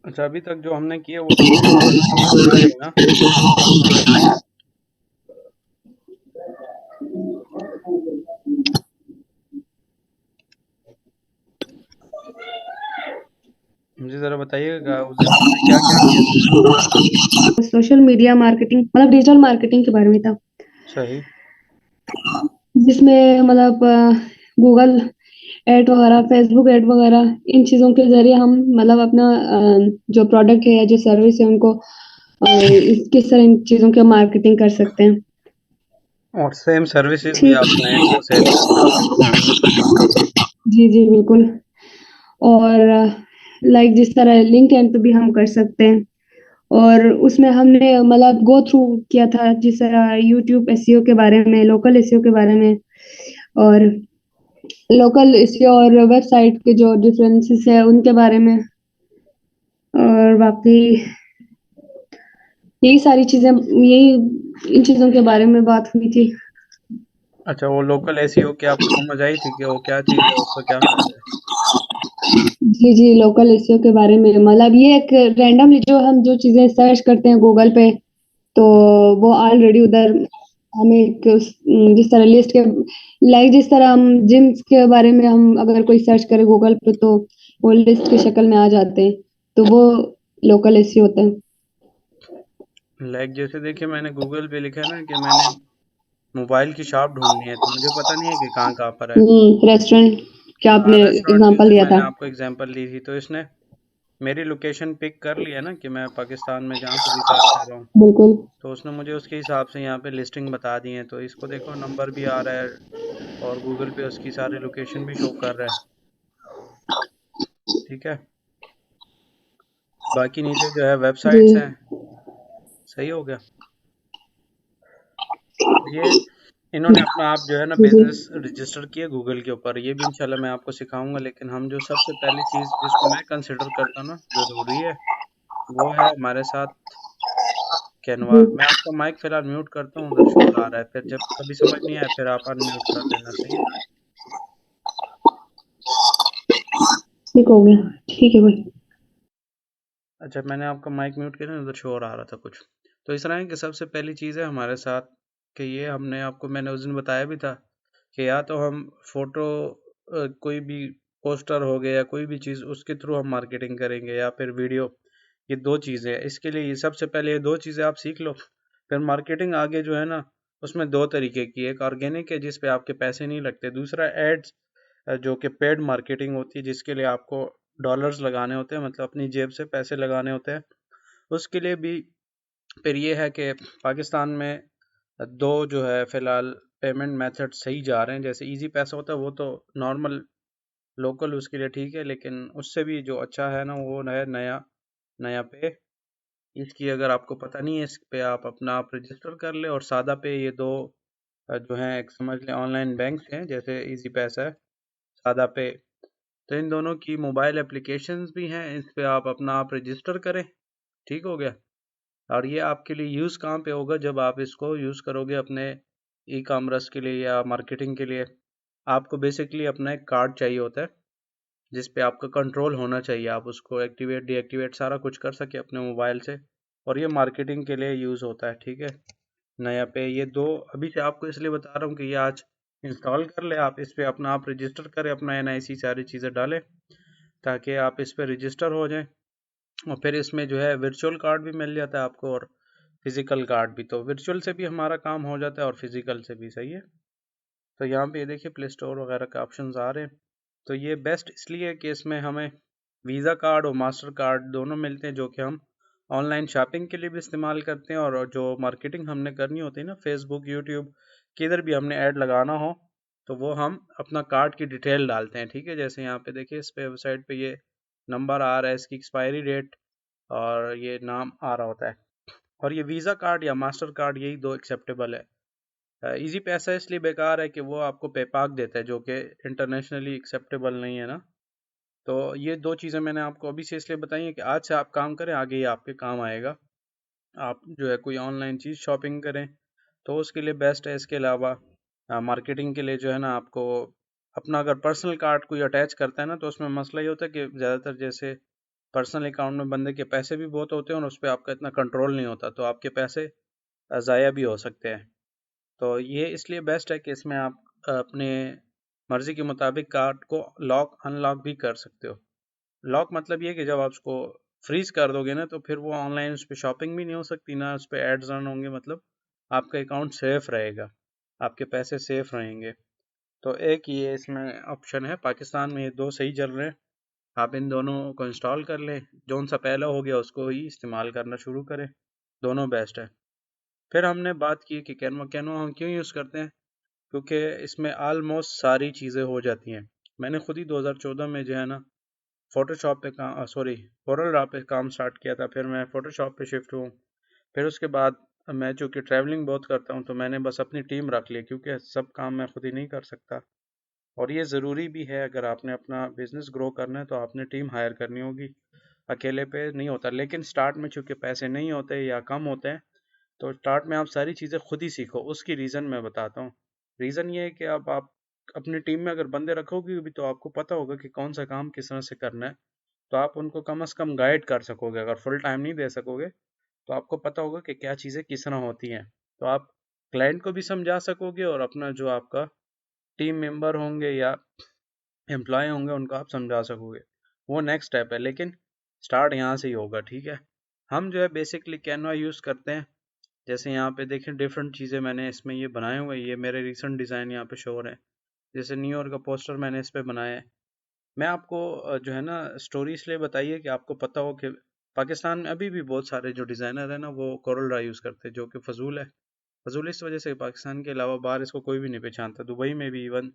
अच्छा, अभी तक जो हमने किया वो डिजिटल मार्केटिंग की है ना? मुझे ज़रा बताइएगा उस दिन हमने क्या-क्या किया? सोशल मीडिया मार्केटिंग मतलब डिजिटल मार्केटिंग के बारे में था, सही। जिसमें मतलब गूगल ऐड वगैरह, फेसबुक ऐड वगैरह इन चीज़ों के ज़रिए हम मतलब अपना जो प्रोडक्ट है या जो सर्विस है उनको किस तरह इन चीज़ों की मार्केटिंग कर सकते हैं। और सेम सर्विसेज़ भी ठीक। आप क्लाइंट को सेल कर सकते हैं। जी, जी, बिल्कुल। और लाइक जिस तरह लिंक्डइन पे भी हम कर सकते हैं और उसमें हमने मतलब गो थ्रू किया था जिस तरह यूट्यूब एसईओ के बारे में, लोकल एसईओ के बारे में और लोकल एसईओ और वेबसाइट के जो डिफरेंसेस है उनके बारे में और बाकी यही सारी चीज़ें यही इन चीज़ों के बारे में बात हुई थी। अच्छा, वो लोकल एसईओ की आपको समझ आई थी कि वो क्या चीज़ है, उसका क्या फ़ायदा है? जी, जी, लोकल एसईओ के बारे में मतलब ये एक रैंडमली जो हम जो चीज़ें सर्च करते हैं गूगल पे, तो वो ऑलरेडी उधर हमें एक जिस तरह लिस्ट के लाइक जिस तरह हम जिम्स के बारे में हम अगर कोई सर्च करें गूगल पे तो वो लिस्ट की शक्ल में आ जाते हैं, तो वो लोकल एसईओ होता है। लाइक जैसे देखिए मैंने गूगल पे लिखा है ना कि मैंने मोबाइल की शॉप ढूँढनी है, तो मुझे पता नहीं है कि कहाँ-कहाँ पर है। रेस्टोरेंट क्या हाँ, आपने रेस्टोरेंट एग्ज़ाम्पल जैसे दिया मैंने था। आपको एग्ज़ाम्पल ली थी, तो इसने मेरी लोकेशन पिक कर लिया ना कि मैं पाकिस्तान में जहाँ से रिसार्च कर रहा हूँ। बिल्कुल। तो उसने मुझे उसके हिसाब से यहाँ पे लिस्टिंग बता दी है, तो इसको देखो नंबर भी आ रहा है और गूगल पे उसकी सारी लोकेशन भी शो कर रहा है। ठीक है। बाकी नीचे जो है जी। वेबसाइट्स हैं। सही हो गया। ये इन्होंने अपना आप जो है ना जी, जी। बिजनेस रजिस्टर किया गूगल के ऊपर। ये भी इंशाल्लाह मैं आपको सिखाऊंगा, लेकिन हम जो सबसे पहली चीज़ जिसको मैं कंसिडर करता हूँ ना ज़रूरी है, वो है हमारे साथ कैनवा। जी। मैं आपका माइक फिलहाल म्यूट करता हूँ, उधर शोर आ रहा है, फिर जब कभी समझ नहीं आया फिर आप अनम्यूट कर लेना। सही है। ठीक हो गया। ठीक है भाई। अच्छा, मैंने आपका माइक म्यूट किया ना, उधर शोर आ रहा था कुछ। तो इस तरह है कि सबसे पहली चीज़ है हमारे साथ कि ये हमने आपको मैंने उस दिन बताया भी था कि या तो हम फोटो कोई भी पोस्टर हो गया या कोई भी चीज़ उसके थ्रू हम मार्केटिंग करेंगे, या फिर वीडियो। ये दो चीज़ें हैं। इसके लिए ये सबसे पहले ये दो चीज़ें आप सीख लो। फिर मार्केटिंग आगे जो है ना उसमें दो तरीके की, एक ऑर्गेनिक है जिस पे आपके पैसे नहीं लगते, दूसरा एड्स जो कि पेड मार्केटिंग होती है जिसके लिए आपको डॉलर्स लगाने होते हैं, मतलब अपनी जेब से पैसे लगाने होते हैं। उसके लिए भी फिर ये है कि पाकिस्तान में दो जो है फिलहाल पेमेंट मेथड सही जा रहे हैं। जैसे इजी पैसा होता है वो तो नॉर्मल लोकल उसके लिए ठीक है, लेकिन उससे भी जो अच्छा है ना वो है नया नया पे। इसकी अगर आपको पता नहीं है, इस पे आप अपना आप रजिस्टर कर ले। और सादा पे, ये दो जो हैं एक समझ लें ऑनलाइन बैंक्स हैं, जैसे इजी पैसा है, सादा पे। तो इन दोनों की मोबाइल एप्लीकेशंस भी हैं, इस पे आप अपना आप रजिस्टर करें। ठीक हो गया। और ये आपके लिए यूज़ कहाँ पे होगा, जब आप इसको यूज़ करोगे अपने ई कॉमर्स के लिए या मार्केटिंग के लिए। आपको बेसिकली अपना एक कार्ड चाहिए होता है जिस पे आपका कंट्रोल होना चाहिए, आप उसको एक्टिवेट डीएक्टिवेट सारा कुछ कर सके अपने मोबाइल से। और ये मार्केटिंग के लिए यूज़ होता है। ठीक है। नया पे ये दो अभी से आपको इसलिए बता रहा हूँ कि ये आज इंस्टॉल कर ले आप, इस पे अपना आप रजिस्टर करें, अपना एनआईसी सारी चीज़ें डालें ताकि आप इस पे रजिस्टर हो जाएं। और फिर इसमें जो है वर्चुअल कार्ड भी मिल जाता है आपको, और फिजिकल कार्ड भी। तो वर्चुअल से भी हमारा काम हो जाता है और फिजिकल से भी। सही है। तो यहाँ पे ये देखिए प्ले स्टोर वगैरह के ऑप्शंस आ रहे हैं। तो ये बेस्ट इसलिए है कि इसमें हमें वीज़ा कार्ड और मास्टर कार्ड दोनों मिलते हैं, जो कि हम ऑनलाइन शॉपिंग के लिए भी इस्तेमाल करते हैं, और जो मार्केटिंग हमने करनी होती है ना फेसबुक यूट्यूब किधर भी हमने ऐड लगाना हो, तो वो हम अपना कार्ड की डिटेल डालते हैं। ठीक है। जैसे यहाँ पे देखिए इस पे वेबसाइट पे ये नंबर आ रहा है, इसकी एक्सपायरी डेट और ये नाम आ रहा होता है। और ये वीज़ा कार्ड या मास्टर कार्ड यही दो एक्सेप्टेबल है। इजी पैसा इसलिए बेकार है कि वो आपको पेपाक देता है, जो कि इंटरनेशनली एक्सेप्टेबल नहीं है ना। तो ये दो चीज़ें मैंने आपको अभी से इसलिए बताई हैं कि आज से आप काम करें, आगे ये आपके काम आएगा। आप जो है कोई ऑनलाइन चीज़ शॉपिंग करें तो उसके लिए बेस्ट है। इसके अलावा मार्केटिंग के लिए जो है ना आपको अपना अगर पर्सनल कार्ड कोई अटैच करता है ना, तो उसमें मसला ये होता है कि ज़्यादातर जैसे पर्सनल अकाउंट में बंदे के पैसे भी बहुत होते हैं और उस पर आपका इतना कंट्रोल नहीं होता, तो आपके पैसे ज़ाया भी हो सकते हैं। तो ये इसलिए बेस्ट है कि इसमें आप अपने मर्ज़ी के मुताबिक कार्ड को लॉक अनलॉक भी कर सकते हो। लॉक मतलब ये कि जब आप उसको फ्रीज कर दोगे ना, तो फिर वो ऑनलाइन उस पर शॉपिंग भी नहीं हो सकती, ना उस पर एड्स रन होंगे, मतलब आपका अकाउंट सेफ रहेगा, आपके पैसे सेफ रहेंगे। तो एक ये इसमें ऑप्शन है, पाकिस्तान में ये दो सही चल रहे हैं। आप इन दोनों को इंस्टॉल कर लें, जौन सा पहला हो गया उसको ही इस्तेमाल करना शुरू करें, दोनों बेस्ट है। फिर हमने बात की कि कैनवा कैनवा हम क्यों यूज़ करते हैं, क्योंकि इसमें आलमोस्ट सारी चीज़ें हो जाती हैं। मैंने खुद ही 2014 में जो है ना फ़ोटोशॉप पे काम कोरल ड्रॉ पे काम स्टार्ट किया था, फिर मैं फ़ोटोशॉप पे शिफ्ट हूँ। फिर उसके बाद मैं चूँकि ट्रैवलिंग बहुत करता हूँ, तो मैंने बस अपनी टीम रख ली, क्योंकि सब काम मैं खुद ही नहीं कर सकता। और ये ज़रूरी भी है, अगर आपने अपना बिज़नेस ग्रो करना है तो आपने टीम हायर करनी होगी, अकेले पे नहीं होता। लेकिन स्टार्ट में चूँकि पैसे नहीं होते या कम होते हैं, तो स्टार्ट में आप सारी चीज़ें खुद ही सीखो। उसकी रीज़न मैं बताता हूँ। रीज़न ये है कि अब आप अपनी टीम में अगर बंदे रखोगे भी, तो आपको पता होगा कि कौन सा काम किस तरह से करना है, तो आप उनको कम से कम गाइड कर सकोगे। अगर फुल टाइम नहीं दे सकोगे, तो आपको पता होगा कि क्या चीज़ें किस तरह होती हैं। तो आप क्लाइंट को भी समझा सकोगे और अपना जो आपका टीम मेंबर होंगे या एम्प्लॉय होंगे उनको आप समझा सकोगे। वो नेक्स्ट स्टेप है, लेकिन स्टार्ट यहाँ से ही होगा, ठीक है। हम जो है बेसिकली कैनवा यूज़ करते हैं। जैसे यहाँ पे देखें डिफरेंट चीज़ें मैंने इसमें ये बनाए हुए हैं, ये मेरे रिसेंट डिज़ाइन यहाँ पे शो हो रहे हैं। जैसे न्यू ईयर का पोस्टर मैंने इस पे बनाया है। मैं आपको जो है ना स्टोरी इसलिए बताइए कि आपको पता हो कि पाकिस्तान में अभी भी बहुत सारे जो डिज़ाइनर हैं ना, वो कोरल ड्रा यूज़ करते हैं, जो कि फजूल है। फजूल इस वजह से पाकिस्तान के अलावा बाहर इसको कोई भी नहीं पहचानता। दुबई में भी इवन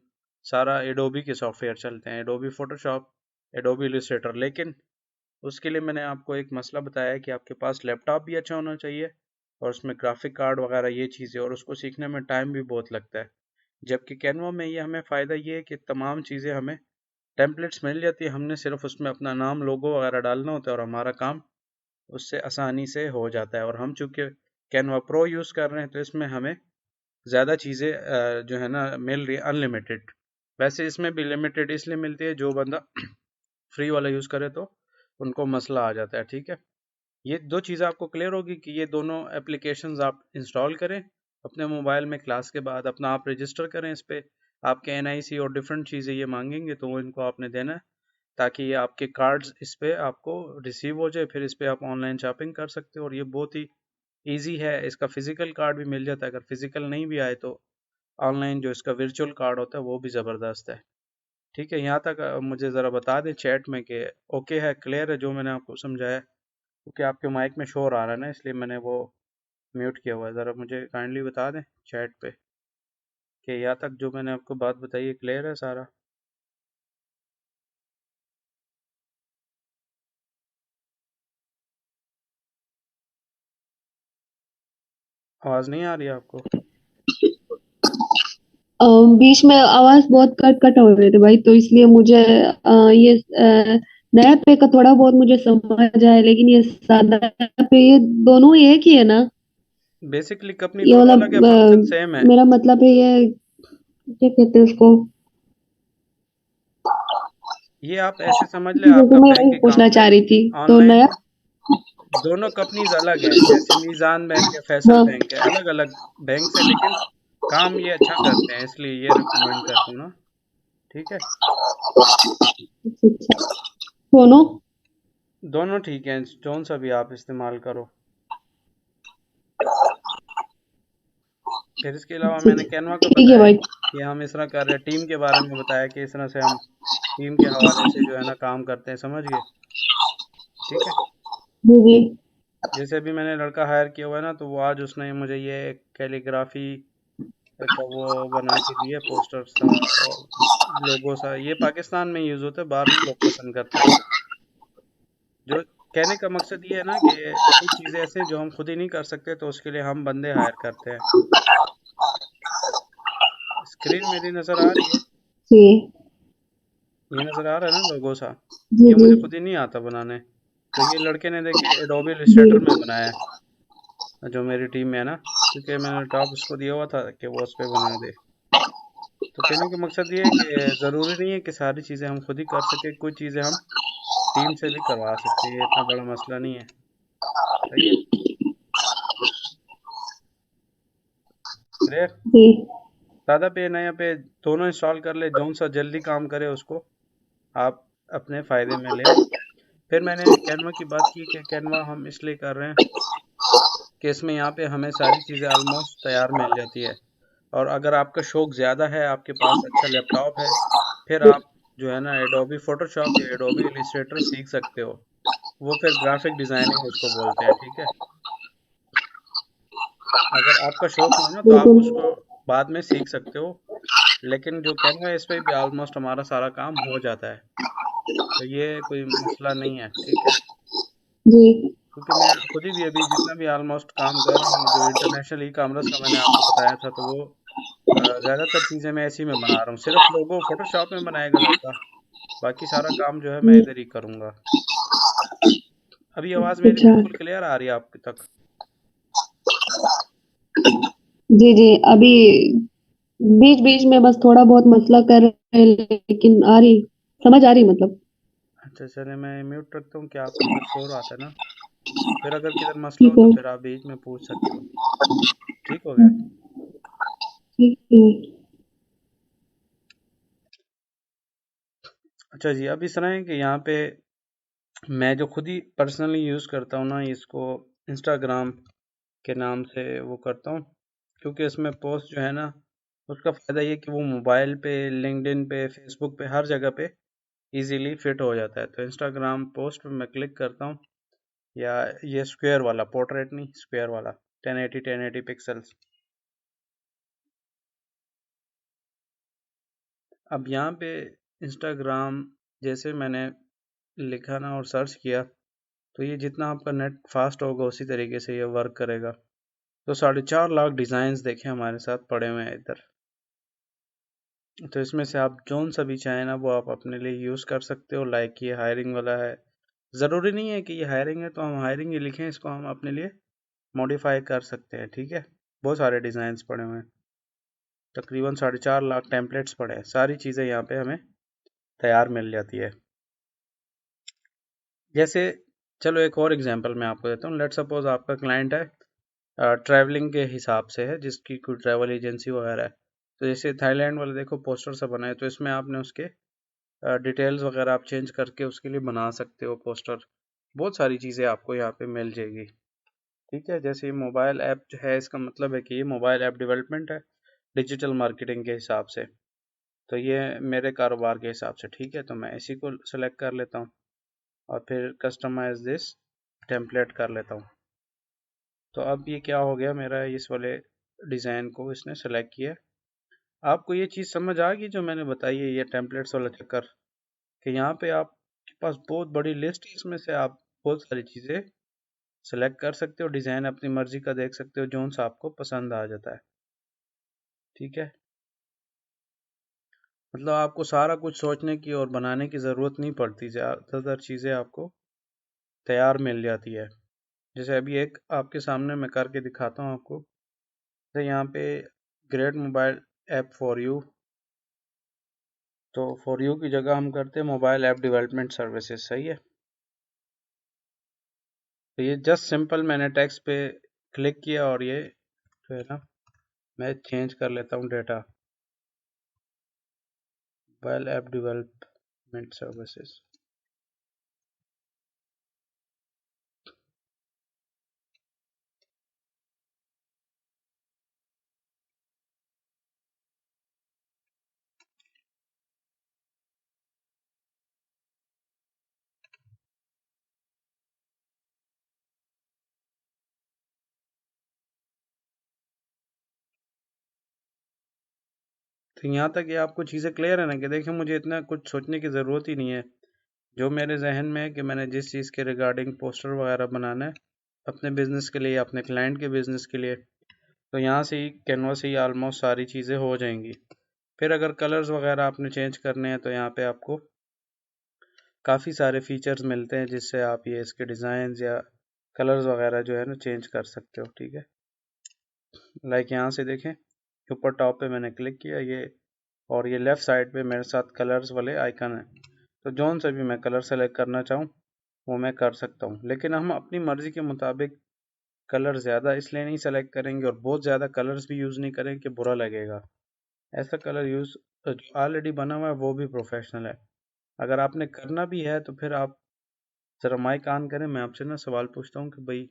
सारा एडोबी के सॉफ्टवेयर चलते हैं, एडोबी फोटोशॉप, एडोबी इलस्ट्रेटर। लेकिन उसके लिए मैंने आपको एक मसला बताया है कि आपके पास लैपटॉप भी अच्छा होना चाहिए और उसमें ग्राफिक कार्ड वगैरह ये चीज़ें, और उसको सीखने में टाइम भी बहुत लगता है। जबकि कैनवा में ये हमें फ़ायदा ये है कि तमाम चीज़ें हमें टेम्पलेट्स मिल जाती है, हमने सिर्फ उसमें अपना नाम लोगो वगैरह डालना होता है और हमारा काम उससे आसानी से हो जाता है। और हम चूँकि कैनवा प्रो यूज़ कर रहे हैं, तो इसमें हमें ज़्यादा चीज़ें जो है ना मिल रही है अनलिमिटेड। वैसे इसमें भी लिमिटेड इसलिए मिलती है, जो बंदा फ्री वाला यूज़ करे तो उनको मसला आ जाता है, ठीक है। ये दो चीज़ें आपको क्लियर होगी कि ये दोनों एप्लीकेशंस आप इंस्टॉल करें अपने मोबाइल में, क्लास के बाद अपना आप रजिस्टर करें इस पे। आपके एनआईसी और डिफरेंट चीज़ें ये मांगेंगे, तो वो इनको आपने देना है, ताकि ये आपके कार्ड्स इस पे आपको रिसीव हो जाए। फिर इस पे आप ऑनलाइन शॉपिंग कर सकते हो, और ये बहुत ही ईजी है। इसका फिजिकल कार्ड भी मिल जाता है, अगर फिजिकल नहीं भी आए तो ऑनलाइन जो इसका वर्चुअल कार्ड होता है वो भी ज़बरदस्त है, ठीक है। यहाँ तक मुझे ज़रा बता दें चैट में कि ओके है, क्लियर है जो मैंने आपको समझाया, क्योंकि आपके माइक में शोर आ रहा है ना, इसलिए मैंने वो म्यूट किया हुआ है। ज़रा मुझे काइंडली बता दें चैट पे कि यहाँ तक जो मैंने आपको बात बताई है क्लियर है सारा। आवाज़ नहीं आ रही है आपको? बीच में आवाज बहुत कट कट हो रहे थे भाई, तो इसलिए मुझे ये नया पे का थोड़ा बहुत मुझे समझ आया, लेकिन ये सादा पे ये दोनों एक ही है ना? बेसिकली कंपनी ये दोनों अलग है, मतलब फंक्शन सेम है। मेरा मतलब है ये क्या कहते हैं उसको? ये आप ऐसे समझ ले, जैसे आपका मैं बैंक वही पूछना अकाउंट है चाह रही थी, तो ऑनलाइन। नया। दोनों कंपनीज अलग हैं, जैसे मीज़ान बैंक है, फैसल हाँ। बैंक है, अलग अलग बैंक से, लेकिन काम ये अच्छा करते हैं, इसलिए ये रिकमेंड करता हूँ ना, ठीक है। अच्छा अच्छा। दोनों। दोनों ठीक हैं, जौन सा भी आप इस्तेमाल करो। फिर इसके अलावा अच्छा मैंने अच्छा। कैनवा का ठीक है बताया भाई। कि हम इस तरह कर रहे हैं, टीम के बारे में बताया कि इस तरह से हम टीम के हवाले से जो है ना काम करते हैं, समझ गए, ठीक है। जी जी। जैसे अभी मैंने लड़का हायर किया हुआ है ना, तो वो आज उसने मुझे ये कैलीग्राफी का वो बना के दिया, पोस्टर सा और लोगो सा। ये पाकिस्तान में यूज़ होता है, बाहर नहीं लोग पसंद करते। जो कहने का मकसद ये है ना कि कुछ चीज़ें ऐसे हैं जो हम खुद ही नहीं कर सकते, तो उसके लिए हम बंदे हायर करते हैं। स्क्रीन मेरी नज़र आ रही है, जी ये नज़र आ रहा है ना लोगो सा। जी ये जी मुझे खुद ही नहीं आता बनाने, तो ये लड़के ने देखे एडोबी जी। इलस्ट्रेटर में बनाया है, जो मेरी टीम में है ना, क्योंकि मैंने टॉप उसको दिया हुआ था कि वो उस पर बना दे। तो कहने का मकसद ये है कि ज़रूरी नहीं है कि सारी चीज़ें हम खुद ही कर सकें, कुछ चीज़ें हम टीम से भी करवा सकते हैं, ये इतना बड़ा मसला नहीं है। सही है। अरे जी। सादा पे नया पे दोनों इंस्टॉल कर ले, जौन सा जल्दी काम करे उसको आप अपने फ़ायदे में लें। फिर मैंने कैनवा की बात की कि कैनवा हम इसलिए कर रहे हैं कि इसमें यहाँ पे हमें सारी चीज़ें ऑलमोस्ट तैयार मिल जाती है। और अगर आपका शौक ज़्यादा है, आपके पास अच्छा लैपटॉप है, फिर आप जो है ना एडोबी फ़ोटोशॉप या एडोबी इलस्ट्रेटर सीख सकते हो। वो फिर ग्राफिक डिज़ाइनिंग उसको बोलते हैं, ठीक है। अगर आपका शौक नहीं है ना तो आप बिल्कुल। उसको बाद में सीख सकते हो, लेकिन जो कैनवा है इस पे भी ऑलमोस्ट हमारा सारा काम हो जाता है, तो ये कोई मसला नहीं है, ठीक है। जी। क्योंकि मैं खुद ही भी अभी जितना भी ऑलमोस्ट काम कर रहा हूँ, जो इंटरनेशनल ई कॉमर्स का मैंने आपको बताया था, तो वो ज़्यादातर चीज़ें मैं ऐसी में बना रहा हूँ। सिर्फ लोगो फोटोशॉप में बनाएगा लड़का, बाकी सारा काम जो है मैं हुँ, इधर ही करूँगा। अभी आवाज़ मेरी अच्छा। बिल्कुल क्लियर आ रही है आपके तक? जी, जी, अभी बीच-बीच में बस थोड़ा बहुत मसला कर रहे हैं, लेकिन आ रही समझ आ रही मतलब। अच्छा चलिए, मैं म्यूट रखता हूँ, क्या आपके उधर शोर आता है ना, फिर अगर किधर मसला हो ठीक तो है। फिर आप बीच में पूछ सकते हो। ठीक हो गया? ठीक है। अच्छा जी, अब इस तरह है कि यहाँ पे मैं जो खुद ही पर्सनली यूज़ करता हूँ ना, इसको इंस्टाग्राम के नाम से वो करता हूँ, क्योंकि इसमें पोस्ट जो है ना, उसका फ़ायदा ये कि वो मोबाइल पे, लिंक्डइन पे, फेसबुक पे, हर जगह पे इजीली फिट हो जाता है। तो इंस्टाग्राम पोस्ट पे मैं क्लिक करता हूँ, या ये स्क्वायर वाला, पोर्ट्रेट नहीं, स्क्वायर वाला 1080 पिक्सल्स। अब यहाँ पे इंस्टाग्राम जैसे मैंने लिखा ना और सर्च किया, तो ये जितना आपका नेट फास्ट होगा उसी तरीके से ये वर्क करेगा। तो 4.5 लाख डिज़ाइंस देखे हमारे साथ पड़े हुए हैं इधर। तो इसमें से आप जोन सा भी चाहें ना वो आप अपने लिए यूज़ कर सकते हो। लाइक ये हायरिंग वाला है, ज़रूरी नहीं है कि ये हायरिंग है तो हम हायरिंग ही लिखें, इसको हम अपने लिए मॉडिफाई कर सकते हैं, ठीक है। बहुत सारे डिज़ाइंस पड़े हुए हैं, तकरीबन 4.5 लाख टेम्पलेट्स पड़े हैं, सारी चीज़ें यहाँ पे हमें तैयार मिल जाती है। जैसे चलो एक और एग्जांपल मैं आपको देता हूँ। लेट्स सपोज आपका क्लाइंट है ट्रैवलिंग के हिसाब से है, जिसकी कोई ट्रैवल एजेंसी वगैरह है। तो जैसे थाईलैंड वाले देखो पोस्टर सा बनाए, तो इसमें आपने उसके डिटेल्स वगैरह आप चेंज करके उसके लिए बना सकते हो पोस्टर। बहुत सारी चीज़ें आपको यहाँ पे मिल जाएगी, ठीक है। जैसे ये मोबाइल ऐप जो है, इसका मतलब है कि ये मोबाइल ऐप डेवलपमेंट है डिजिटल मार्केटिंग के हिसाब से। तो ये मेरे कारोबार के हिसाब से, ठीक है। तो मैं इसी को सेलेक्ट कर लेता हूँ और फिर कस्टमाइज दिस टेम्पलेट कर लेता हूँ। तो अब ये क्या हो गया, मेरा इस वाले डिज़ाइन को इसने सेलेक्ट किया। आपको ये चीज़ समझ आ गई जो मैंने बताई है, ये टेम्पलेट्स वाला चक्कर, कि यहाँ पे आपके पास बहुत बड़ी लिस्ट है, इसमें से आप बहुत सारी चीज़ें सेलेक्ट कर सकते हो, डिज़ाइन अपनी मर्जी का देख सकते हो, जोन सा आपको पसंद आ जाता है, ठीक है। मतलब आपको सारा कुछ सोचने की और बनाने की ज़रूरत नहीं पड़ती, ज़्यादातर चीज़ें आपको तैयार मिल जाती है। जैसे अभी एक आपके सामने मैं करके दिखाता हूँ आपको। जैसे यहाँ पे great mobile app for you, तो फॉर यू की जगह हम करते हैं मोबाइल ऐप डेवलपमेंट सर्विसेज, सही है। तो ये जस्ट सिंपल मैंने टेक्स्ट पे क्लिक किया और ये जो है ना, मैं चेंज कर लेता हूँ data, mobile app development services. तो यहाँ तक ये आपको चीज़ें क्लियर है ना, कि देखिए मुझे इतना कुछ सोचने की ज़रूरत ही नहीं है। जो मेरे जहन में है कि मैंने जिस चीज़ के रिगार्डिंग पोस्टर वगैरह बनाना है अपने बिजनेस के लिए, अपने क्लाइंट के बिजनेस के लिए, तो यहाँ से ही कैनवा से ही ऑलमोस्ट सारी चीज़ें हो जाएंगी। फिर अगर कलर्स वगैरह आपने चेंज करने हैं तो यहाँ पे आपको काफ़ी सारे फीचर्स मिलते हैं, जिससे आप ये इसके डिज़ाइन या कलर्स वगैरह जो है ना चेंज कर सकते हो, ठीक है। लाइक यहाँ से देखें, ऊपर टॉप पे मैंने क्लिक किया ये, और ये लेफ़्ट साइड पे मेरे साथ कलर्स वाले आइकन है। तो जौन सा भी मैं कलर सेलेक्ट करना चाहूँ वो मैं कर सकता हूँ, लेकिन हम अपनी मर्ज़ी के मुताबिक कलर ज़्यादा इसलिए नहीं सेलेक्ट करेंगे और बहुत ज़्यादा कलर्स भी यूज़ नहीं करेंगे कि बुरा लगेगा। ऐसा कलर यूज़ जो ऑलरेडी बना हुआ है वो भी प्रोफेशनल है। अगर आपने करना भी है तो फिर आप ज़रा माइक ऑन करें, मैं आपसे ना सवाल पूछता हूँ कि भाई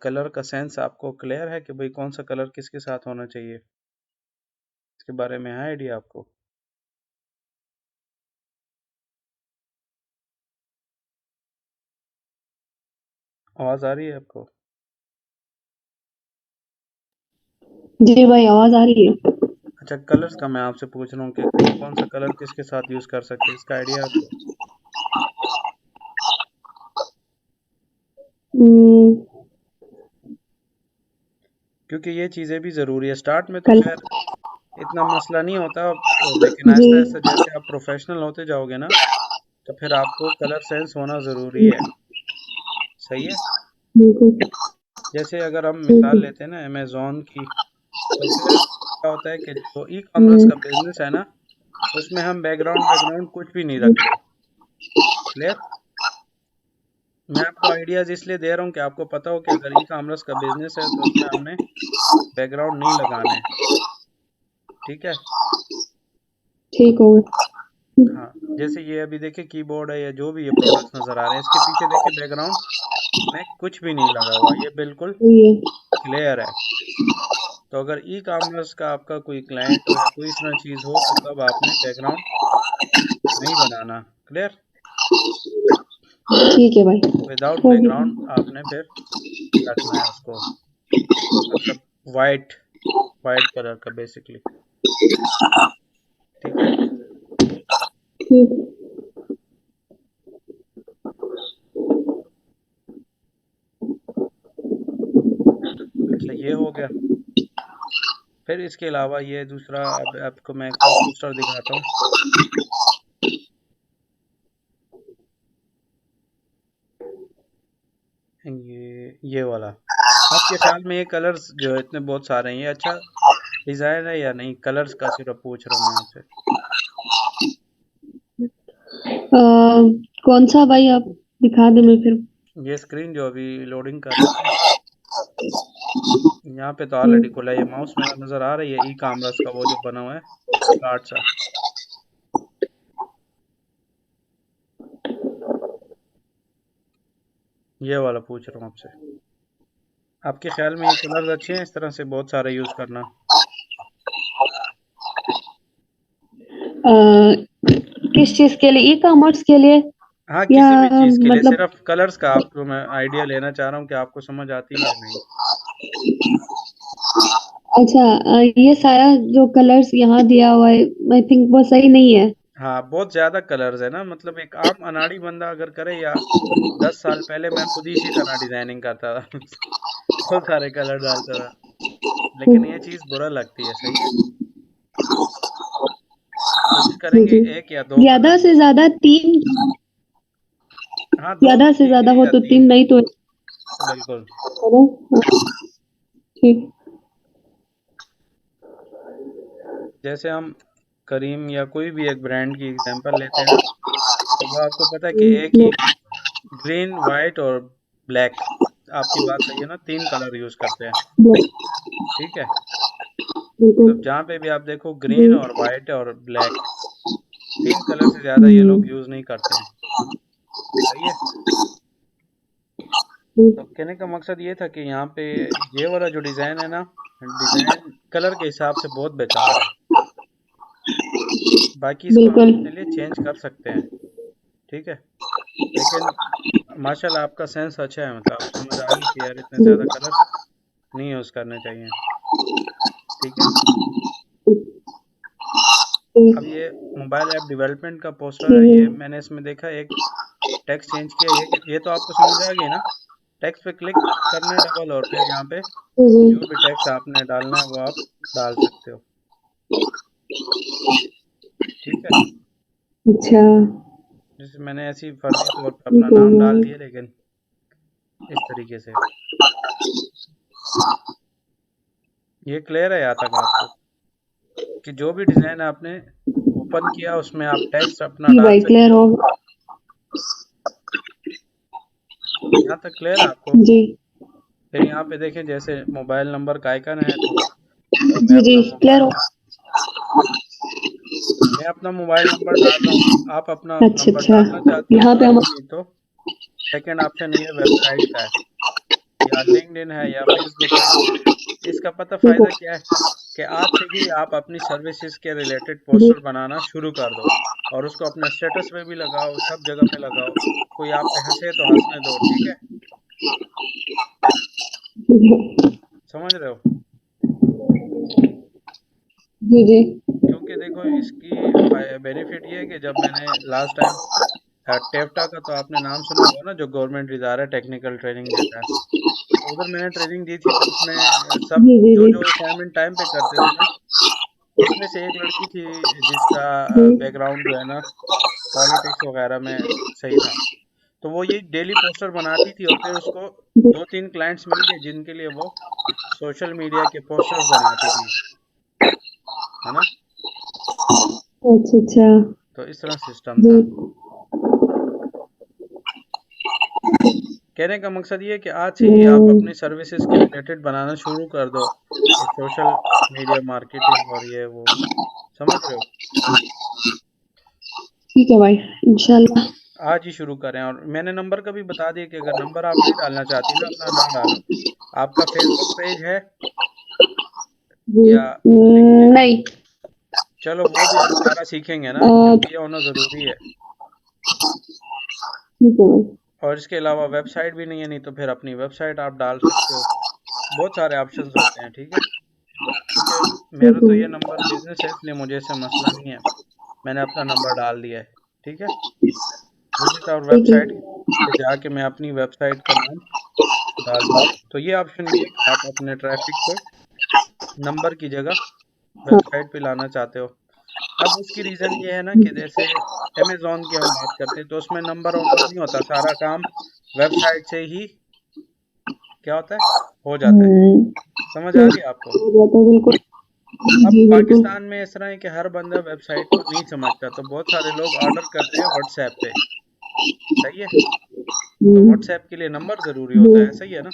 कलर का सेंस आपको क्लियर है कि भाई कौन सा कलर किसके साथ होना चाहिए, इसके बारे में है आइडिया आपको? आवाज़ आ रही है आपको? जी भाई, आवाज़ आ रही है। अच्छा, कलर्स का मैं आपसे पूछ रहा हूँ कि कौन कौन सा कलर किसके साथ यूज़ कर सकते हैं, इसका आइडिया आपको? हुँ, क्योंकि ये चीज़ें भी ज़रूरी है। स्टार्ट में तो कल खैर इतना मसला नहीं होता, लेकिन जी, आहिस्ता आहिस्ता जैसे आप प्रोफेशनल होते जाओगे ना तो फिर आपको कलर सेंस होना ज़रूरी है। सही है। बिल्कुल, जैसे अगर हम जी, मिसाल जी। लेते हैं ना अमेज़न की, तो फिर क्या होता है कि जो ई कॉमर्स हुँ, का बिजनेस है ना, उसमें हम बैकग्राउंड बैकग्राउंड कुछ भी नहीं जी, रखते। क्लियर? मैं आपको आइडियाज़ इसलिए दे रहा हूँ कि आपको पता हो कि अगर ई कॉमर्स का बिजनेस है तो उसमें हमने बैकग्राउंड नहीं लगाने। ठीक है। ठीक हो गया। हाँ, जैसे ये अभी देखिए कीबोर्ड है या जो भी ये प्रोडक्ट्स नज़र आ रहे हैं, इसके पीछे देखिए बैकग्राउंड में कुछ भी नहीं लगा हुआ, ये बिल्कुल सही है। क्लियर है। तो अगर ई कॉमर्स का आपका कोई क्लाइंट हो या कोई इस तरह चीज़ हो तो तब आपने बैकग्राउंड नहीं बनाना। क्लियर? ठीक है भाई, विदाउट हो बैकग्राउंड गया। आपने फिर रखना है उसको, मतलब वाइट वाइट कलर का बेसिकली। ठीक है। ठीक। अच्छा, ये हो गया। फिर इसके अलावा ये दूसरा, अब आपको मैं एक और पोस्टर दिखाता हूँ। ये वाला, आपके ख्याल में ये कलर्स जो इतने बहुत सारे हैं, ये अच्छा डिज़ाइन है या नहीं? कलर्स का सिर्फ पूछ रहा हूँ मैं आपसे। कौन-सा भाई आप दिखा दें मैं फिर ये स्क्रीन जो अभी लोडिंग कर रही है, यहाँ पे तो हुँ, ऑलरेडी खुला है, ये माउस में नज़र आ रही है ई कॉमर्स का वो जो बना हुआ है कार्ड सा। ये वाला पूछ रहा हूँ आपसे। आपके ख्याल में ये कलर्स अच्छे हैं इस तरह से बहुत सारे यूज़ करना? अ, किस चीज़ के लिए? ई-कॉमर्स के लिए हाँ, या किसी भी चीज़ के लिए, मतलब सिर्फ कलर्स का आपको मैं आइडिया लेना चाह रहा हूँ कि आपको समझ आती है या नहीं। अच्छा, ये सारा जो कलर्स यहाँ दिया हुआ है, आई थिंक वो सही नहीं है। हाँ, बहुत ज़्यादा कलर्स है ना, मतलब एक आम अनाड़ी बंदा अगर करे, या 10 साल पहले मैं खुद ही इसी तरह डिजाइनिंग करता था बहुत सारे कलर डालता था, हुँ, लेकिन ये चीज़ बुरा लगती है। सही है। कोशिश जी, करेंगे जी। एक या दो कलर यूज करें। हाँ, दो ज़्यादा तो से ठीक ज़्यादा है, हो या तो तीन। 3 नहीं तो बिल्कुल। है ना? हाँ, ठीक। जैसे हम करीम या कोई भी एक ब्रांड की एग्जांपल लेते हैं ना, तो वो आपको पता है कि एक ही ग्रीन, वाइट और ब्लैक, आपकी बात सही है ना, 3 कलर यूज करते हैं। ठीक है। बिल्कुल। तो जहाँ पे भी आप देखो ग्रीन जी। और वाइट और ब्लैक, 3 कलर से ज़्यादा ये लोग हुँ, यूज़ नहीं करते हैं। सही है। हुँ, तो कहने का मकसद ये था कि यहाँ पे ये वाला जो डिज़ाइन है ना, डिज़ाइन कलर के हिसाब से बहुत बेकार है। बाकी इसको हम बिल्कुल। अपने लिए चेंज कर सकते हैं। ठीक है। लेकिन माशाल्लाह आपका सेंस अच्छा है, मतलब आपको समझ आ गई कि यार इतने ज़्यादा हुँ, कलर्स नहीं यूज़ करने चाहिए। ठीक है। अब हुँ, ये मोबाइल ऐप डेवलपमेंट का पोस्टर है, ये हुँ, मैंने इसमें देखा एक टेक्स्ट चेंज किया, ये तो आपको समझ आ गई ना? टेक्स्ट पे क्लिक करना है डबल, और फिर यहाँ पे हुँ, जो भी टेक्स्ट आपने डालना है वो आप डाल सकते हो। ठीक है। अच्छा, जैसे मैंने ऐसी फर्जी तौर पर अपना ठीक हो नाम गया। डाल दिया, लेकिन इस तरीके से। ये क्लियर है यहाँ तक आपको कि जो भी डिज़ाइन आपने वो ओपन किया, उसमें आप टेक्स्ट अपना जी डाल भाई, सकते क्लियर हो। हो गया। यहाँ तक क्लियर है आपको? जी फिर यहाँ पे देखिए, जैसे मोबाइल नंबर का आइकन है, तो मैं जी जी, अपना क्लियर मोबाइल हो। नंबर डाल रहा हूँ। आप अपना अच्छा नंबर अच्छा, डालना चाहते हो यहाँ पे डाल हम। लो, नहीं तो सेकंड ऑप्शन ये वेबसाइट का है, या लिंक्डइन है, या फेसबुक है। इसका पता ठीक फायदा है। क्या है कि आज से ही आप अपनी सर्विसेज के रिलेटेड जी पोस्टर बनाना शुरू कर दो, और उसको अपने स्टेटस पे भी लगाओ, सब जगह पे लगाओ। कोई आप पे हंसे तो हंसने दो, ठीक है? समझ रहे हो? जी जी। क्योंकि देखो, इसकी बेनिफिट ये है कि जब मैंने लास्ट टाइम टेफ्टा का तो आपने नाम सुना होगा ना, जो गवर्नमेंट इदारा टेक्निकल ट्रेनिंग देता है, तो उधर मैंने ट्रेनिंग दी थी, तो उसमें सब जी जी जो जी जो असाइनमेंट टाइम पे करते थे ना, उसमें से एक लड़की थी जिसका जी। बैकग्राउंड जो है ना पॉलिटिक्स वगैरह में सही था। तो वो ये डेली पोस्टर बनाती थी, और फिर उसको जी। 2-3 क्लाइंट्स मिल गए जिनके लिए वो सोशल मीडिया के पोस्टर्स बनाती थी, है ना? अच्छा अच्छा। तो इस तरह सिस्टम जी था। कहने का मकसद ये है कि आज से ही आप अपनी सर्विसेज के रिलेटेड बनाना शुरू कर दो, ये सोशल मीडिया मार्केटिंग और ये वो, समझ रहे हो? ठीक है भाई, इंशाल्लाह। आज ही शुरू करें। और मैंने नंबर का भी बता दिया कि अगर नंबर आप नहीं डालना चाहती ना, अपना ना डालो। आपका फेसबुक पेज है जी। या लिंक्डइन? नहीं। चलो वो भी हम सारा सीखेंगे ना, ठीक क्योंकि ये होना ज़रूरी है। है भाई। और इसके अलावा वेबसाइट भी नहीं है, नहीं तो फिर अपनी वेबसाइट आप डाल सकते हो। बहुत सारे ऑप्शंस होते हैं, ठीक है? क्योंकि मेरा ठीक तो है। ये नंबर बिजनेस है, इसलिए मुझे इससे मसला नहीं है। मैंने अपना नंबर डाल दिया है, ठीक है? विजिट और ठीक है। वेबसाइट पे जाके मैं अपनी वेबसाइट का नाम डाल दूंगा। तो ये ऑप्शन भी है कि आप अपने ट्रैफिक को नंबर की जगह हाँ। वेबसाइट पे लाना चाहते हो। अब उसकी रीज़न ये है ना कि जैसे अमेज़न की हम बात करते हैं, तो उसमें नंबर वंबर नहीं होता, सारा काम वेबसाइट से ही क्या होता है, हो जाता है। हम्म, समझ आ तो रही है आपको? हो जाता है बिल्कुल। अब जी बिल्कुल। पाकिस्तान में इस तरह है कि हर बंदा वेबसाइट को नहीं समझता, तो बहुत सारे लोग ऑर्डर करते हैं व्हाट्सएप पे, सही है? तो हम्म, व्हाट्सएप के लिए नंबर ज़रूरी होता है, जी सही है ना?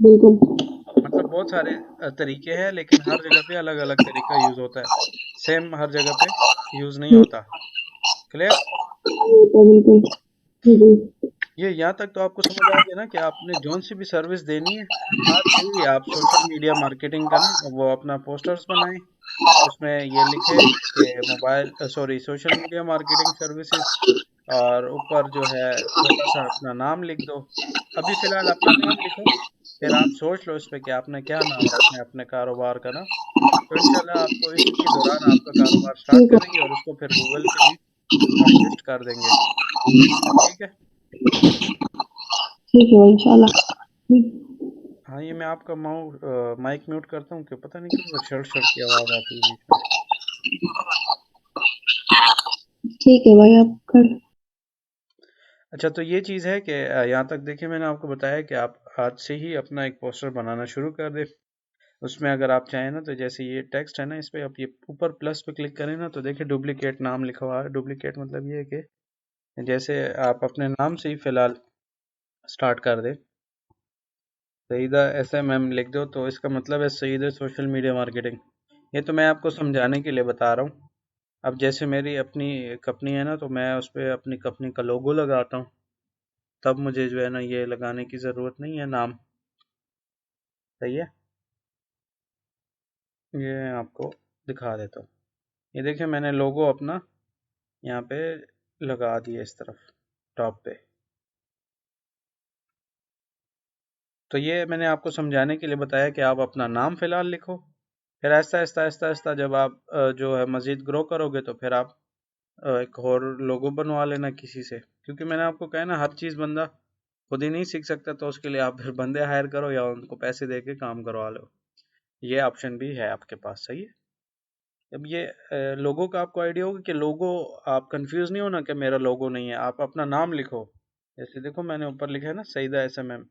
बिल्कुल। मतलब बहुत सारे तरीके हैं, लेकिन हर जगह पे अलग अलग तरीका यूज़ होता है, सेम हर जगह पे यूज़ नहीं जी, होता। क्लियर? होता है बिल्कुल। जी ये यहाँ तक तो आपको समझ आ गया ना कि आपने जौन सी भी सर्विस देनी है, आज से ही आप सोशल मीडिया मार्केटिंग का ना वो अपना पोस्टर्स बनाएं, उसमें ये लिखे कि mobile sorry social media marketing services, और ऊपर जो है छोटा सा अपना नाम लिख दो। अभी फ़िलहाल अपना नाम लिखो, फिर आप सोच लो इस पे कि आपने क्या नाम रखना है अपने कारोबार का ना। तो इंशाल्लाह आपको इसी के दौरान आपका कारोबार स्टार्ट ठीक है। करेंगे, और उसको फिर गूगल पे भी हम लिस्ट कर देंगे, ठीक है? ठीक है भाई, इंशाल्लाह। ठीक। हाँ, ये मैं आपका माइक म्यूट करता हूँ कि पता नहीं क्यों शर्ट शर्ट की आवाज़ आती है बीच में। ठीक है भाई, आप कर। अच्छा, तो ये चीज़ है कि यहाँ तक देखिए, मैंने आपको बताया कि आप आज से ही अपना एक पोस्टर बनाना शुरू कर दें। उसमें अगर आप चाहें ना, तो जैसे ये टेक्स्ट है ना, इस पे आप ये ऊपर प्लस पे क्लिक करें ना, तो देखिए डुप्लीकेट नाम लिखा हुआ है। डुप्लीकेट मतलब ये है कि जैसे आप अपने नाम से ही फ़िलहाल स्टार्ट कर दें, सईदा SMM लिख दो, तो इसका मतलब है सईद सोशल मीडिया मार्केटिंग। ये तो मैं आपको समझाने के लिए बता रहा हूँ। अब जैसे मेरी अपनी कंपनी है ना, तो मैं उस पे अपनी कंपनी का लोगो लगाता हूँ, तब मुझे जो है ना ये लगाने की ज़रूरत नहीं है नाम, सही है? ये आपको दिखा देता हूँ। ये देखिए, मैंने लोगो अपना यहाँ पे लगा दिया इस तरफ टॉप पे। तो ये मैंने आपको समझाने के लिए बताया कि आप अपना नाम फ़िलहाल लिखो, फिर आहिस्ता आहिस्ता आहिस्ता आहिस्ता जब आप जो है मज़ीद ग्रो करोगे, तो फिर आप एक और लोगो बनवा लेना किसी से। क्योंकि मैंने आपको कहा ना, हर चीज़ बंदा खुद ही नहीं सीख सकता, तो उसके लिए आप फिर बंदे हायर करो या उनको पैसे दे के काम करवा लो। ये ऑप्शन भी है आपके पास, सही है? अब ये लोगो का आपको आइडिया होगा कि लोगो, आप कंफ्यूज नहीं होना कि मेरा लोगो नहीं है, आप अपना नाम लिखो। जैसे देखो, मैंने ऊपर लिखा है ना सईदा SMM,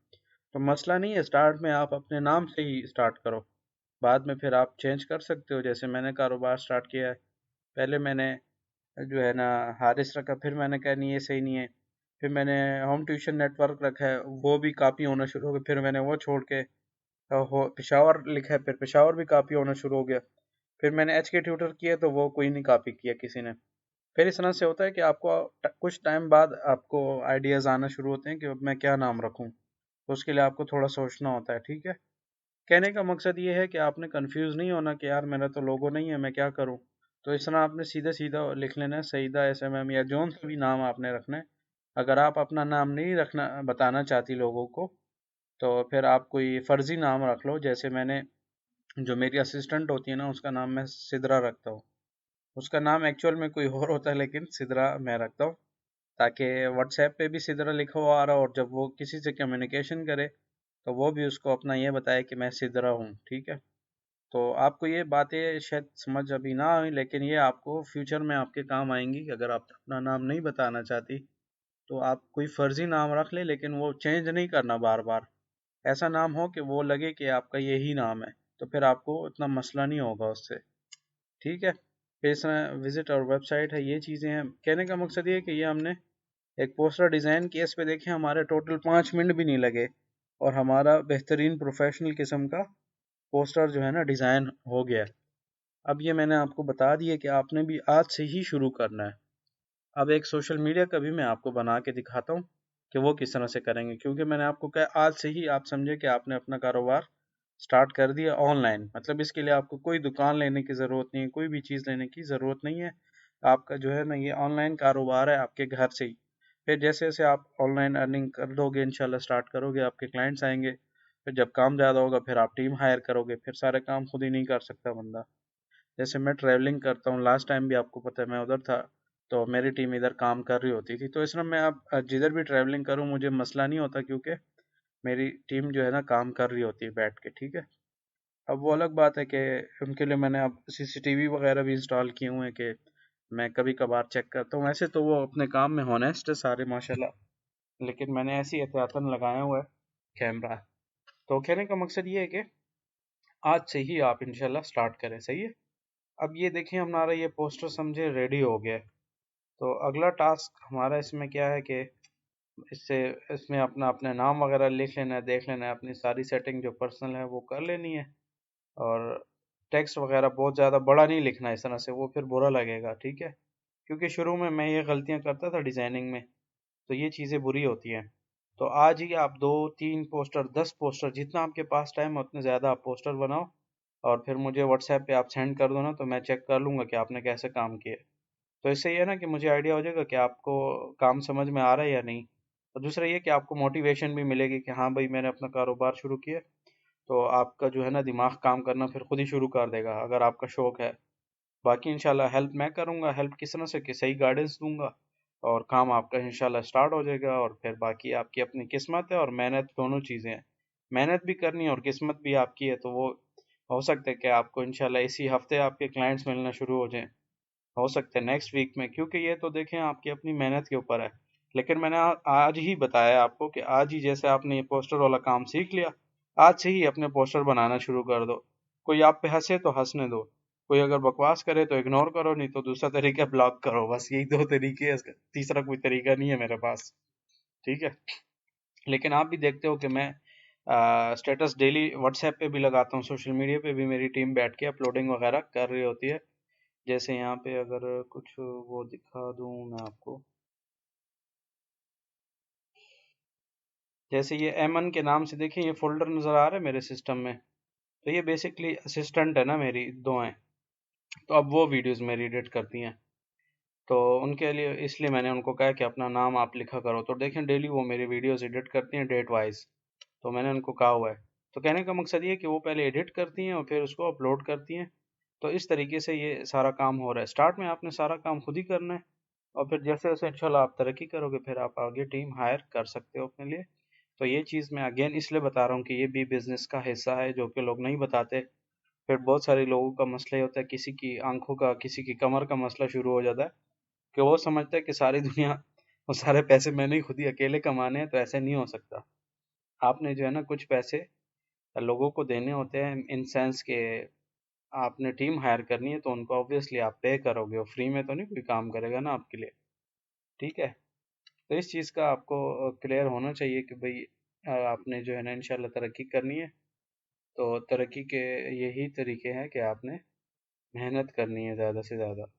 तो मसला नहीं है, स्टार्ट में आप अपने नाम से ही स्टार्ट करो। बाद में फिर आप चेंज कर सकते हो। जैसे मैंने कारोबार स्टार्ट किया है, पहले मैंने जो है ना हारिस रखा, फिर मैंने कहा नहीं ये सही नहीं है, फिर मैंने होम ट्यूशन नेटवर्क रखा है, वो भी काफ़ी होना शुरू हो गया, फिर मैंने वो छोड़ के पेशावर लिखा है, फिर पेशावर भी काफ़ी होना शुरू हो गया, फिर मैंने एच के ट्यूटर किया तो वो कोई नहीं कॉपी किया किसी ने। फिर इस तरह से होता है कि आपको कुछ टाइम बाद आपको आइडियाज़ आना शुरू होते हैं कि अब मैं क्या नाम रखूं, तो उसके लिए आपको थोड़ा सोचना होता है, ठीक है। कहने का मकसद ये है कि आपने कंफ्यूज नहीं होना कि यार मेरा तो लोगो नहीं है, मैं क्या करूं। तो इस तरह आपने सीधा सीधा लिख लेना है सईदा SMM या जोन सा भी नाम आपने रखना है। अगर आप अपना नाम नहीं रखना बताना चाहती लोगों को, तो फिर आप कोई फर्जी नाम रख लो। जैसे मैंने, जो मेरी असिस्टेंट होती है ना, उसका नाम मैं सिद्रा रखता हूँ। उसका नाम एक्चुअल में कोई और होता है, लेकिन सिद्रा मैं रखता हूँ, ताकि व्हाट्सएप पे भी सिद्रा लिखा हुआ आ रहा हो, और जब वो किसी से कम्युनिकेशन करे तो वो भी उसको अपना ये बताए कि मैं सिद्रा हूँ, ठीक है। तो आपको ये बातें शायद समझ अभी ना आई, लेकिन ये आपको फ्यूचर में आपके काम आएंगी कि अगर आप अपना नाम नहीं बताना चाहती, तो आप कोई फर्जी नाम रख ले, लेकिन वो चेंज नहीं करना बार बार। ऐसा नाम हो कि वो लगे कि आपका यही नाम है, तो फिर आपको इतना मसला नहीं होगा उससे, ठीक है। फिर इसमें विजिट और वेबसाइट है, ये चीज़ें हैं। कहने का मकसद ये है कि ये हमने एक पोस्टर डिज़ाइन किया, इस पे देखें हमारे टोटल 5 मिनट भी नहीं लगे, और हमारा बेहतरीन प्रोफेशनल किस्म का पोस्टर जो है ना डिज़ाइन हो गया है। अब ये मैंने आपको बता दिया कि आपने भी आज से ही शुरू करना है। अब एक सोशल मीडिया का भी मैं आपको बना के दिखाता हूँ कि वो किस तरह से करेंगे, क्योंकि मैंने आपको कहा आज से ही आप समझे कि आपने अपना कारोबार स्टार्ट कर दिया ऑनलाइन। मतलब इसके लिए आपको कोई दुकान लेने की ज़रूरत नहीं है, कोई भी चीज़ लेने की ज़रूरत नहीं है। आपका जो है ना ये ऑनलाइन कारोबार है आपके घर से ही। फिर जैसे जैसे आप ऑनलाइन अर्निंग कर दोगे, इंशाल्लाह स्टार्ट करोगे, आपके क्लाइंट्स आएंगे, फिर जब काम ज़्यादा होगा फिर आप टीम हायर करोगे, फिर सारे काम खुद ही नहीं कर सकता बंदा। जैसे मैं ट्रैवलिंग करता हूँ, लास्ट टाइम भी आपको पता है मैं उधर था, तो मेरी टीम इधर काम कर रही होती थी, तो इस तरह मैं अब जिधर भी ट्रैवलिंग करूँ मुझे मसला नहीं होता, क्योंकि मेरी टीम जो है ना काम कर रही होती है बैठ के, ठीक है। अब वो अलग बात है कि उनके लिए मैंने अब CCTV वगैरह भी इंस्टॉल किए हुए हैं कि मैं कभी कभार चेक करता हूँ। वैसे तो वो अपने काम में होनेस्ट है सारे माशाल्लाह, लेकिन मैंने ऐसी एहतियातन लगाया हुआ है कैमरा। तो कहने का मकसद ये है कि आज से ही आप इंशाल्लाह स्टार्ट करें, सही है। अब ये देखें हमारा ये पोस्टर समझे रेडी हो गया है। तो अगला टास्क हमारा इसमें क्या है कि इससे इसमें अपना अपने नाम वगैरह लिख लेना है, देख लेना है, अपनी सारी सेटिंग जो पर्सनल है वो कर लेनी है। और टेक्स्ट वगैरह बहुत ज़्यादा बड़ा नहीं लिखना है इस तरह से, वो फिर बुरा लगेगा, ठीक है। क्योंकि शुरू में मैं ये गलतियाँ करता था डिज़ाइनिंग में, तो ये चीज़ें बुरी होती हैं। तो आज ही आप 2 3 पोस्टर 10 पोस्टर, जितना आपके पास टाइम है उतने ज़्यादा आप पोस्टर बनाओ, और फिर मुझे व्हाट्सएप पे आप सेंड कर दो ना, तो मैं चेक कर लूँगा कि आपने कैसे काम किया। तो इससे ये है ना कि मुझे आइडिया हो जाएगा कि आपको काम समझ में आ रहा है या नहीं। और दूसरा ये कि आपको मोटिवेशन भी मिलेगी कि हाँ भाई मैंने अपना कारोबार शुरू किया। तो आपका जो है ना दिमाग काम करना फिर खुद ही शुरू कर देगा अगर आपका शौक है। बाकी इंशाल्लाह हेल्प मैं करूँगा, हेल्प किस तरह से कि सही गाइडेंस दूंगा, और काम आपका इंशाल्लाह स्टार्ट हो जाएगा। और फिर बाकी आपकी अपनी किस्मत है और मेहनत, दोनों चीज़ें हैं। मेहनत भी करनी है और किस्मत भी आपकी है, तो वो हो सकता है कि आपको इंशाल्लाह इसी हफ्ते आपके क्लाइंट्स मिलना शुरू हो जाएं, हो सकता है नेक्स्ट वीक में, क्योंकि ये तो देखें आपकी अपनी मेहनत के ऊपर है। लेकिन मैंने आज ही बताया आपको कि आज ही जैसे आपने ये पोस्टर वाला काम सीख लिया, आज से ही अपने पोस्टर बनाना शुरू कर दो। कोई आप पे हंसे तो हंसने दो, कोई अगर बकवास करे तो इग्नोर करो, नहीं तो दूसरा तरीका ब्लॉक करो। बस यही 2 तरीके हैं, इसका तीसरा कोई तरीका नहीं है मेरे पास, ठीक है। लेकिन आप भी देखते हो कि मैं स्टेटस डेली व्हाट्सएप पे भी लगाता हूँ, सोशल मीडिया पे भी मेरी टीम बैठ के अपलोडिंग वगैरह कर रही होती है। जैसे यहाँ पे अगर कुछ वो दिखा दूँ मैं आपको, जैसे ये एमन के नाम से देखें ये फोल्डर नज़र आ रहा है मेरे सिस्टम में, तो ये बेसिकली असिस्टेंट है ना, मेरी दो हैं। तो अब वो वीडियोस मेरी एडिट करती हैं, तो उनके लिए इसलिए मैंने उनको कहा कि अपना नाम आप लिखा करो। तो देखें डेली वो मेरी वीडियोस एडिट करती हैं डेट वाइज, तो मैंने उनको कहा हुआ है। तो कहने का मकसद ये है कि वो पहले एडिट करती हैं और फिर उसको अपलोड करती हैं। तो इस तरीके से ये सारा काम हो रहा है। स्टार्ट में आपने सारा काम खुद ही करना है, और फिर जैसे जैसे इंशाल्लाह आप तरक्की करोगे फिर आप आगे टीम हायर कर सकते हो अपने लिए। तो ये चीज़ मैं अगेन इसलिए बता रहा हूँ कि ये भी बिजनेस का हिस्सा है जो कि लोग नहीं बताते। फिर बहुत सारे लोगों का मसला ये होता है, किसी की आंखों का, किसी की कमर का मसला शुरू हो जाता है, कि वो समझता है कि सारी दुनिया, वो सारे पैसे मैंने ही खुद ही अकेले कमाने हैं। तो ऐसे नहीं हो सकता। आपने जो है ना कुछ पैसे लोगों को देने होते हैं इन सेंस के आपने टीम हायर करनी है तो उनको ऑब्वियसली आप पे करोगे, और फ्री में तो नहीं कोई काम करेगा ना आपके लिए। ठीक है, तो इस चीज़ का आपको क्लियर होना चाहिए कि भाई आपने जो है ना इंशाल्लाह तरक्की करनी है, तो तरक्की के यही तरीके हैं कि आपने मेहनत करनी है ज़्यादा से ज़्यादा,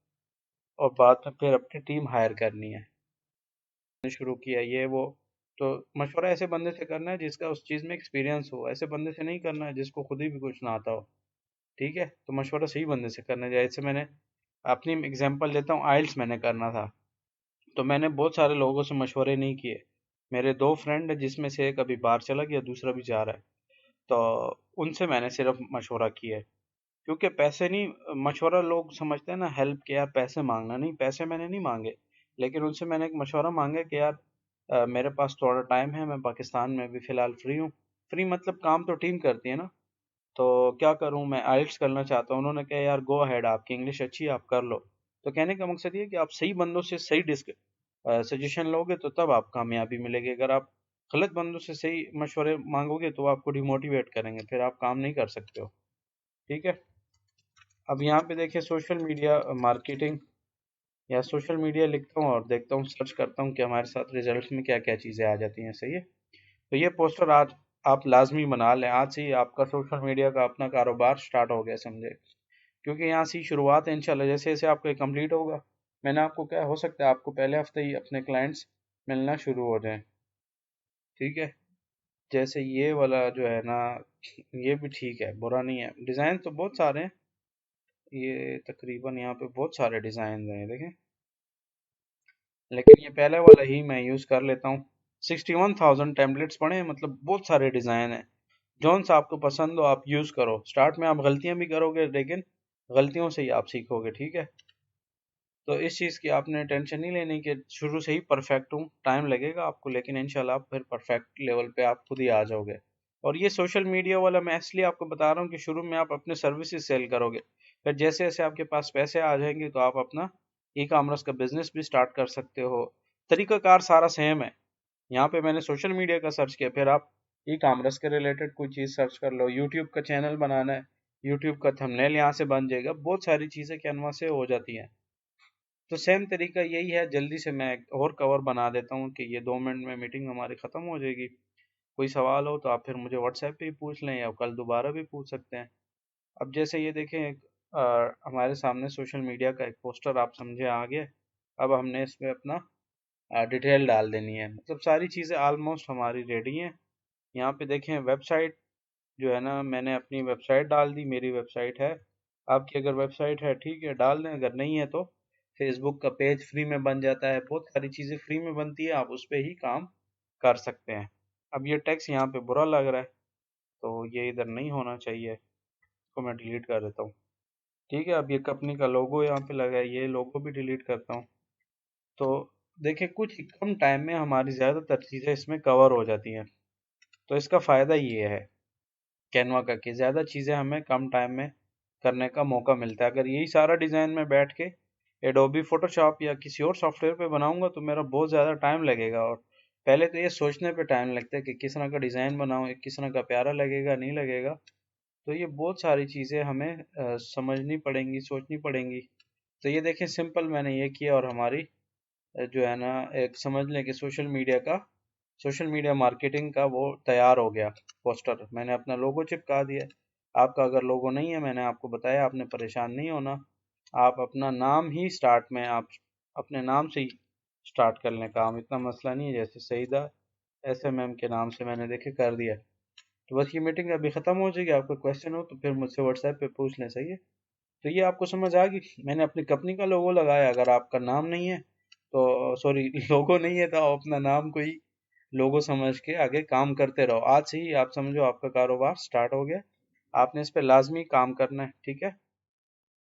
और बाद में फिर अपनी टीम हायर करनी है। शुरू किया ये वो, तो मशवरा ऐसे बंदे से करना है जिसका उस चीज़ में एक्सपीरियंस हो, ऐसे बंदे से नहीं करना है जिसको खुद ही भी कुछ ना आता हो। ठीक है, तो मशवरा सही बंदे से करना है। जैसे मैंने अपनी एग्जांपल देता हूँ, आइल्स मैंने करना था, तो मैंने बहुत सारे लोगों से मशवरे नहीं किए। मेरे दो फ्रेंड है जिसमें से एक अभी बाहर चला गया, दूसरा भी जा रहा है, तो उनसे मैंने सिर्फ मशवरा किया है। क्योंकि पैसे नहीं, मशवरा लोग समझते हैं ना हेल्प के, यार पैसे मांगना, नहीं पैसे मैंने नहीं मांगे, लेकिन उनसे मैंने एक मशवरा मांगा कि यार मेरे पास थोड़ा टाइम है, मैं पाकिस्तान में भी फ़िलहाल फ्री हूँ। फ्री मतलब काम तो टीम करती है ना, तो क्या करूँ, मैं आइल्स करना चाहता हूँ। उन्होंने कहा यार गो अहेड, आपकी इंग्लिश अच्छी है, आप कर लो। तो कहने का मकसद ये है कि आप सही बंदों से सही डिस्क सजेशन लोगे तो तब आप कामयाबी मिलेगी। अगर आप गलत बंदों से सही मशवरे मांगोगे तो वो आपको डिमोटिवेट करेंगे, फिर आप काम नहीं कर सकते हो। ठीक है, अब यहाँ पे देखिए सोशल मीडिया मार्केटिंग, या सोशल मीडिया लिखता हूँ और देखता हूँ, सर्च करता हूँ कि हमारे साथ रिजल्ट्स में क्या क्या चीज़ें आ जाती हैं। सही है, तो ये पोस्टर आज आप लाजमी बना लें, आज से ही आपका सोशल मीडिया का अपना कारोबार स्टार्ट हो गया समझे। क्योंकि यहाँ से ही शुरुआत है इंशाल्लाह, जैसे जैसे आपका कंप्लीट होगा, मैंने आपको क्या हो सकता है आपको पहले हफ्ते ही अपने क्लाइंट्स मिलना शुरू हो जाएं। ठीक है, जैसे ये वाला जो है ना, ये भी ठीक है, बुरा नहीं है, डिज़ाइन तो बहुत सारे हैं, ये तकरीबन यहाँ पे बहुत सारे डिज़ाइन हैं देखें, लेकिन ये पहले वाला ही मैं यूज़ कर लेता हूँ। 61,000 टेम्पलेट्स पड़े हैं, मतलब बहुत सारे डिज़ाइन हैं। जौन सा आपको पसंद हो आप यूज़ करो। स्टार्ट में आप गलतियाँ भी करोगे, लेकिन गलतियों से ही आप सीखोगे। ठीक है, तो इस चीज़ की आपने टेंशन नहीं लेनी कि शुरू से ही परफेक्ट हूँ, टाइम लगेगा आपको, लेकिन इंशाल्लाह आप फिर परफेक्ट लेवल पे आप खुद ही आ जाओगे। और ये सोशल मीडिया वाला मैं इसलिए आपको बता रहा हूँ कि शुरू में आप अपने सर्विसेज सेल करोगे, फिर जैसे जैसे आपके पास पैसे आ जाएंगे तो आप अपना ई कॉमर्स का बिजनेस भी स्टार्ट कर सकते हो। तरीकाकार सारा सेम है। यहाँ पे मैंने सोशल मीडिया का सर्च किया, फिर आप ई कॉमर्स के रिलेटेड कोई चीज़ सर्च कर लो, यूट्यूब का चैनल बनाना है, यूट्यूब का थंबनेल यहाँ से बन जाएगा, बहुत सारी चीज़ें कैनवा से हो जाती हैं। तो सेम तरीका यही है, जल्दी से मैं एक और कवर बना देता हूँ कि ये 2 मिनट में मीटिंग हमारी ख़त्म हो जाएगी। कोई सवाल हो तो आप फिर मुझे व्हाट्सएप पे ही पूछ लें, या कल दोबारा भी पूछ सकते हैं। अब जैसे ये देखें, हमारे सामने सोशल मीडिया का एक पोस्टर आप समझे आ गया। अब हमने इसमें अपना डिटेल डाल देनी है, मतलब सारी चीज़ें ऑलमोस्ट हमारी रेडी हैं। यहाँ पे देखें वेबसाइट जो है ना, मैंने अपनी वेबसाइट डाल दी, मेरी वेबसाइट है। आपकी अगर वेबसाइट है ठीक है डाल दें, अगर नहीं है तो फेसबुक का पेज फ्री में बन जाता है, बहुत सारी चीज़ें फ्री में बनती है, आप उस पर ही काम कर सकते हैं। अब ये टैक्स यहाँ पे बुरा लग रहा है, तो ये इधर नहीं होना चाहिए, इसको मैं डिलीट कर देता हूँ। ठीक है, अब ये कंपनी का लोगो यहाँ पे लगा है, ये लोगो भी डिलीट करता हूँ। तो देखिए कुछ कम टाइम में हमारी ज़्यादातर चीज़ें इसमें कवर हो जाती हैं। तो इसका फ़ायदा ये है कैनवा का कि ज़्यादा चीज़ें हमें कम टाइम में करने का मौका मिलता है। अगर यही सारा डिज़ाइन में बैठ के एडोबी फोटोशॉप या किसी और सॉफ्टवेयर पे बनाऊंगा तो मेरा बहुत ज़्यादा टाइम लगेगा, और पहले तो ये सोचने पे टाइम लगता है कि किस तरह का डिज़ाइन बनाऊँ, किस तरह का प्यारा लगेगा नहीं लगेगा। तो ये बहुत सारी चीज़ें हमें समझनी पड़ेंगी, सोचनी पड़ेंगी। तो ये देखें सिंपल मैंने ये किया, और हमारी जो है ना एक समझ लें कि सोशल मीडिया मार्केटिंग का वो तैयार हो गया। पोस्टर मैंने अपना लोगो चिपका दिया। आपका अगर लोगो नहीं है, मैंने आपको बताया, आपने परेशान नहीं होना। आप अपना नाम ही स्टार्ट में आप अपने नाम से ही स्टार्ट कर लें काम, इतना मसला नहीं है। जैसे सईदा SMM के नाम से मैंने देखे कर दिया। तो बस ये मीटिंग अभी ख़त्म हो जाएगी, आपको क्वेश्चन हो तो फिर मुझसे व्हाट्सएप पे पूछ लें। सही है, तो ये आपको समझ आ गई। मैंने अपनी कंपनी का लोगो लगाया, अगर आपका नाम नहीं है तो सॉरी लोगो नहीं है तो आप अपना नाम को ही लोगो समझ के आगे काम करते रहो। आज से ही आप समझो आपका कारोबार स्टार्ट हो गया, आपने इस पे लाजमी काम करना है। ठीक है।